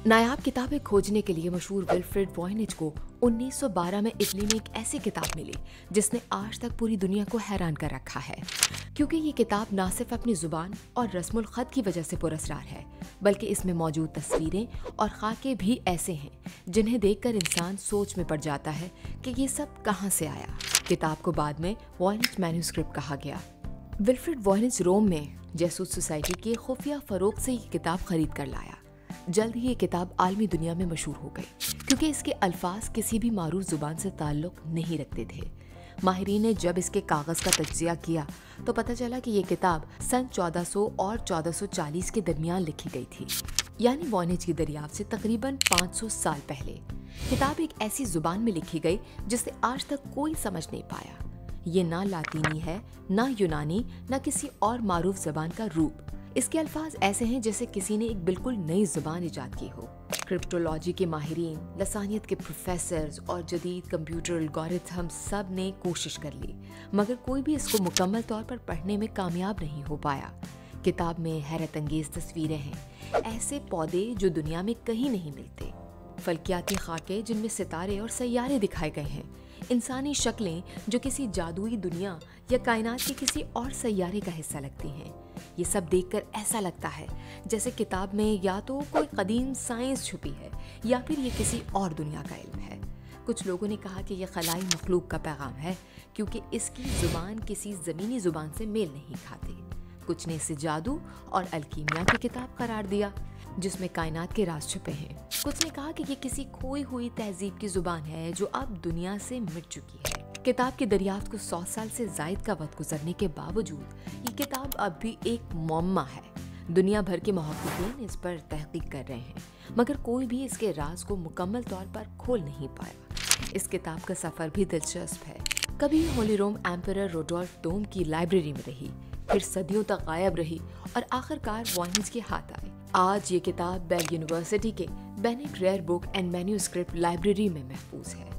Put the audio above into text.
नायाब किताबें खोजने के लिए मशहूर विल्फ्रेड वॉयनिच को 1912 में इटली में एक ऐसी किताब मिली जिसने आज तक पूरी दुनिया को हैरान कर रखा है, क्योंकि ये किताब न सिर्फ अपनी जुबान और रस्मुल खत की वजह से पुरस्कार है, बल्कि इसमें मौजूद तस्वीरें और खाके भी ऐसे हैं जिन्हें देखकर इंसान सोच में पड़ जाता है कि ये सब कहाँ से आया। किताब को बाद में वॉयनिच मैन्यूस्क्रिप्ट कहा गया। विल्फ्रेड वॉयनिच रोम में जेसूस सोसाइटी के खुफिया फरोख से ये किताब खरीद कर लाया। जल्द ही ये किताब आलमी दुनिया में मशहूर हो गई, क्योंकि इसके अल्फाज किसी भी मारूफ जुबान से ताल्लुक नहीं रखते थे। माहिरीन ने जब इसके कागज़ का तज्जिया किया तो पता चला कि ये किताब सन 1400 और 1440 के दरमियान लिखी गई थी, यानी वॉयनिच की दरियाफ्त से तकरीबन 500 साल पहले। किताब एक ऐसी जुबान में लिखी गई जिसे आज तक कोई समझ नहीं पाया। ये ना लातीनी है, ना यूनानी, ना किसी और मारूफ जबान का रूप। इसके अल्फाज ऐसे हैं जैसे किसी ने एक बिल्कुल नई जुबान इजाद की हो। क्रिप्टोलॉजी के माहिरीन, लसानियत के प्रोफेसर्स और जदीद कंप्यूटर एल्गोरिथम सब ने कोशिश कर ली, मगर कोई भी इसको मुकम्मल तौर पर पढ़ने में कामयाब नहीं हो पाया। किताब में हैरत अंगेज तस्वीरें हैं, ऐसे पौधे जो दुनिया में कहीं नहीं मिलते, फल्कियाती खाके जिनमें सितारे और सैयारे दिखाए गए हैं, इंसानी शक्लें जो किसी जादुई दुनिया या कायनात के किसी और सैयारे का हिस्सा लगती हैं। ये सब देखकर ऐसा लगता है जैसे किताब में या तो कोई कदीम साइंस छुपी है या फिर ये किसी और दुनिया का इल्म है। कुछ लोगों ने कहा कि ये खलाई मखलूक का पैगाम है, क्योंकि इसकी जुबान किसी ज़मीनी जुबान से मेल नहीं खाती। कुछ ने इसे जादू और अलकीमिया की किताब करार दिया, जिसमें कायनात के राज छुपे हैं। कुछ ने कहा कि ये किसी खोई हुई तहजीब की जुबान है जो अब दुनिया से मिट चुकी है। किताब की दरियाफ्त को 100 साल से जायद का वक्त गुजरने के बावजूद ये किताब अब भी एक मुअम्मा है। दुनिया भर के मुहक्किकीन इस पर तहकीक कर रहे हैं, मगर कोई भी इसके राज को मुकम्मल तौर पर खोल नहीं पाया। इस किताब का सफ़र भी दिलचस्प है। कभी होली रोम एम्परर रोडोल्फ दोम की लाइब्रेरी में रही, फिर सदियों तक गायब रही और आखिरकार वॉयनिच के हाथ आई। आज ये किताब बेल यूनिवर्सिटी के Beinecke Rare Book and Manuscript Library में महफूज है।